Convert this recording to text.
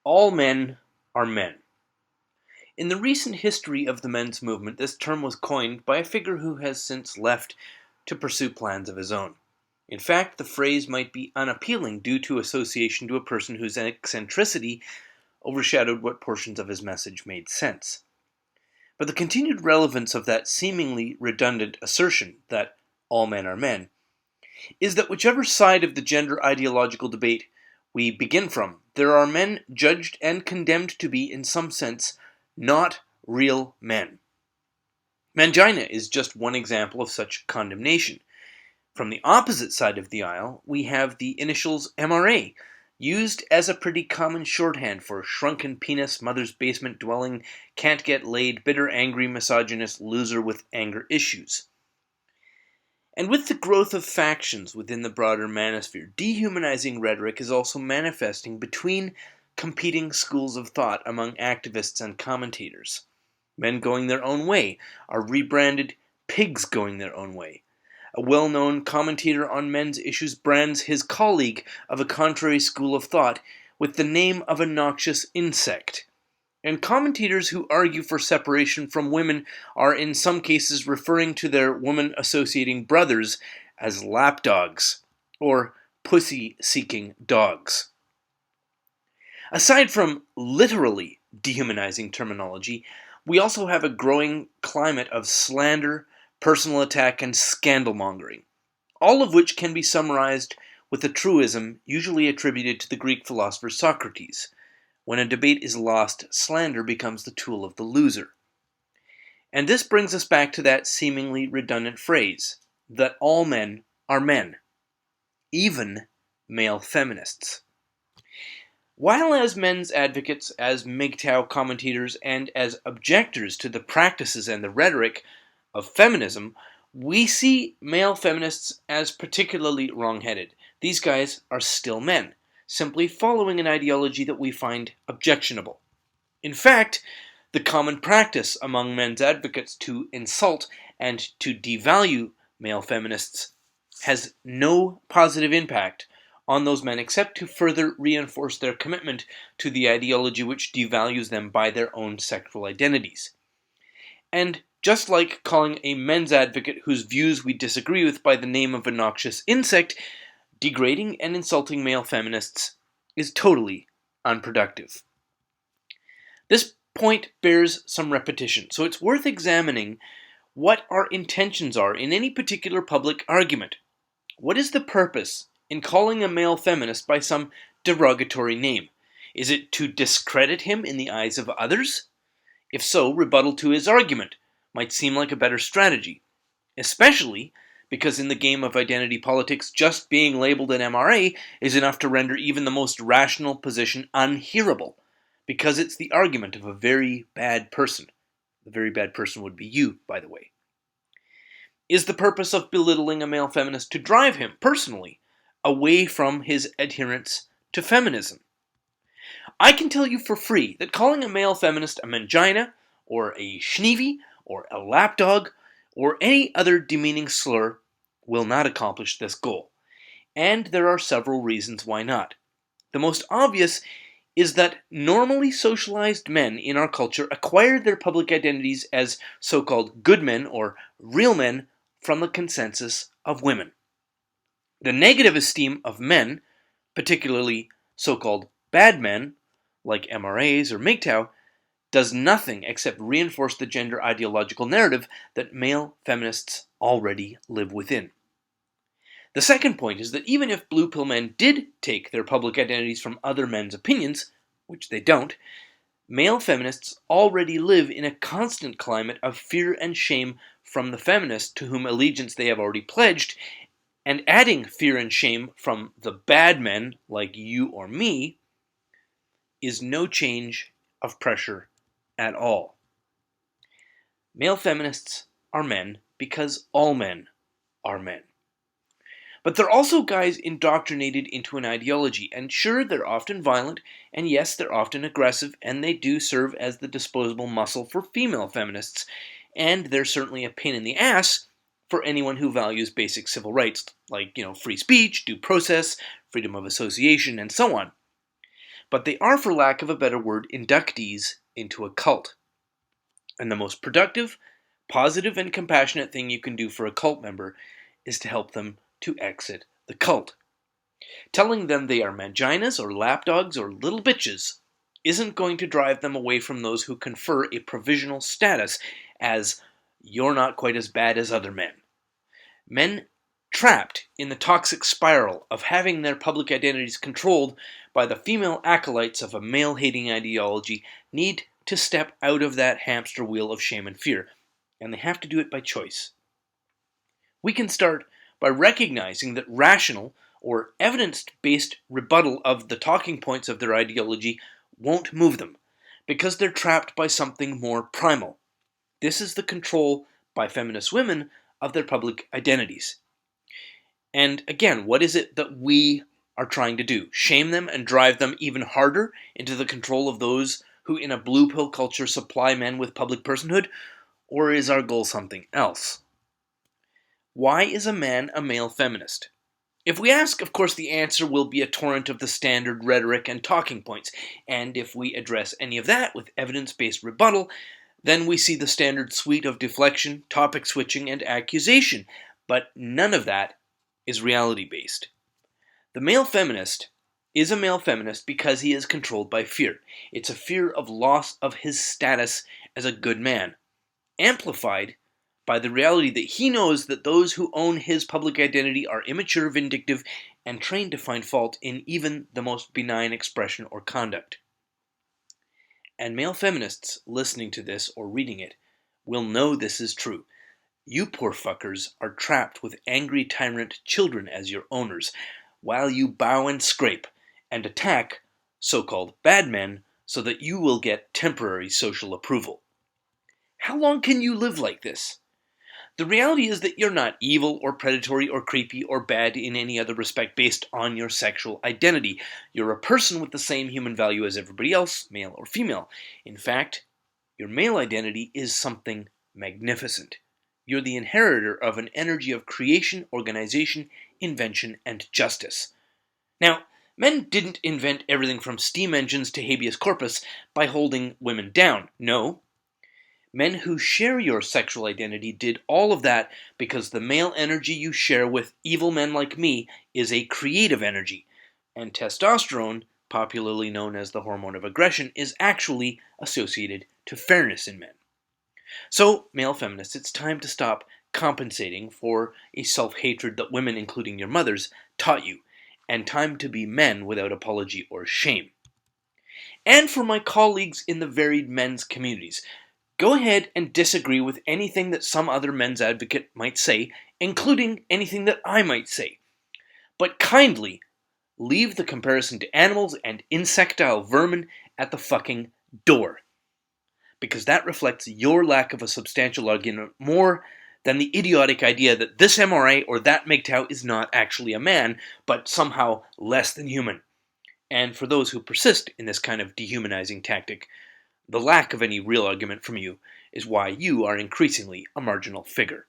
All men are men. In the recent history of the men's movement, this term was coined by a figure who has since left to pursue plans of his own. In fact, the phrase might be unappealing due to association to a person whose eccentricity overshadowed what portions of his message made sense. But the continued relevance of that seemingly redundant assertion that all men are men is that whichever side of the gender ideological debate we begin from, there are men judged and condemned to be, in some sense, not real men. Mangina is just one example of such condemnation. From the opposite side of the aisle, we have the initials MRA, used as a pretty common shorthand for shrunken penis, mother's basement dwelling, can't get laid, bitter, angry, misogynist, loser with anger issues. And with the growth of factions within the broader manosphere, dehumanizing rhetoric is also manifesting between competing schools of thought among activists and commentators. Men going their own way are rebranded pigs going their own way. A well-known commentator on men's issues brands his colleague of a contrary school of thought with the name of a noxious insect. And commentators who argue for separation from women are in some cases referring to their woman-associating brothers as lapdogs, or pussy-seeking dogs. Aside from literally dehumanizing terminology, we also have a growing climate of slander, personal attack, and scandal-mongering, all of which can be summarized with a truism usually attributed to the Greek philosopher Socrates. When a debate is lost, slander becomes the tool of the loser. And this brings us back to that seemingly redundant phrase, that all men are men, even male feminists. While as men's advocates, as MGTOW commentators, and as objectors to the practices and the rhetoric of feminism, we see male feminists as particularly wrong-headed. These guys are still men, simply following an ideology that we find objectionable. In fact, the common practice among men's advocates to insult and to devalue male feminists has no positive impact on those men except to further reinforce their commitment to the ideology which devalues them by their own sexual identities. And just like calling a men's advocate whose views we disagree with by the name of a noxious insect, degrading and insulting male feminists is totally unproductive. This point bears some repetition, so it's worth examining what our intentions are in any particular public argument. What is the purpose in calling a male feminist by some derogatory name? Is it to discredit him in the eyes of others? If so, rebuttal to his argument might seem like a better strategy, especially because in the game of identity politics, just being labeled an MRA is enough to render even the most rational position unhearable, because it's the argument of a very bad person. The very bad person would be you, by the way. Is the purpose of belittling a male feminist to drive him, personally, away from his adherence to feminism? I can tell you for free that calling a male feminist a mangina, or a schneevy, or a lapdog, or any other demeaning slur will not accomplish this goal. And there are several reasons why not. The most obvious is that normally socialized men in our culture acquire their public identities as so-called good men or real men from the consensus of women. The negative esteem of men, particularly so-called bad men, like MRAs or MGTOW, does nothing except reinforce the gender ideological narrative that male feminists already live within. The second point is that even if blue pill men did take their public identities from other men's opinions, which they don't, male feminists already live in a constant climate of fear and shame from the feminists to whom allegiance they have already pledged, and adding fear and shame from the bad men, like you or me, is no change of pressure at all. Male feminists are men because all men are men. But they're also guys indoctrinated into an ideology, and sure, they're often violent, and yes, they're often aggressive, and they do serve as the disposable muscle for female feminists, and they're certainly a pain in the ass for anyone who values basic civil rights, like, free speech, due process, freedom of association, and so on. but they are, for lack of a better word, inductees into a cult. And the most productive, positive, and compassionate thing you can do for a cult member is to help them to exit the cult. Telling them they are Manginas or lapdogs or little bitches isn't going to drive them away from those who confer a provisional status as "you're not quite as bad as other men." Men trapped in the toxic spiral of having their public identities controlled by the female acolytes of a male-hating ideology need to step out of that hamster wheel of shame and fear, and they have to do it by choice. We can start by recognizing that rational or evidence-based rebuttal of the talking points of their ideology won't move them, because they're trapped by something more primal. This is the control by feminist women of their public identities. And again, what is it that we are trying to do? Shame them and drive them even harder into the control of those who in a blue pill culture supply men with public personhood? Or is our goal something else? Why is a man a male feminist? If we ask, of course, the answer will be a torrent of the standard rhetoric and talking points, and if we address any of that with evidence-based rebuttal, then we see the standard suite of deflection, topic switching, and accusation, but none of that is reality-based. The male feminist is a male feminist because he is controlled by fear. It's a fear of loss of his status as a good man, amplified by the reality that he knows that those who own his public identity are immature, vindictive, and trained to find fault in even the most benign expression or conduct. And male feminists listening to this or reading it will know this is true. You poor fuckers are trapped with angry tyrant children as your owners, while you bow and scrape and attack so-called bad men so that you will get temporary social approval. How long can you live like this? The reality is that you're not evil or predatory or creepy or bad in any other respect based on your sexual identity. You're a person with the same human value as everybody else, male or female. In fact, your male identity is something magnificent. You're the inheritor of an energy of creation, organization, invention, and justice. Now, men didn't invent everything from steam engines to habeas corpus by holding women down. No. Men who share your sexual identity did all of that because the male energy you share with evil men like me is a creative energy, and testosterone, popularly known as the hormone of aggression, is actually associated to fairness in men. So, male feminists, it's time to stop compensating for a self-hatred that women, including your mothers, taught you, and time to be men without apology or shame. And for my colleagues in the varied men's communities, go ahead and disagree with anything that some other men's advocate might say, including anything that I might say. But kindly leave the comparison to animals and insectile vermin at the fucking door. Because that reflects your lack of a substantial argument more than the idiotic idea that this MRA or that MGTOW is not actually a man, but somehow less than human. And for those who persist in this kind of dehumanizing tactic, the lack of any real argument from you is why you are increasingly a marginal figure.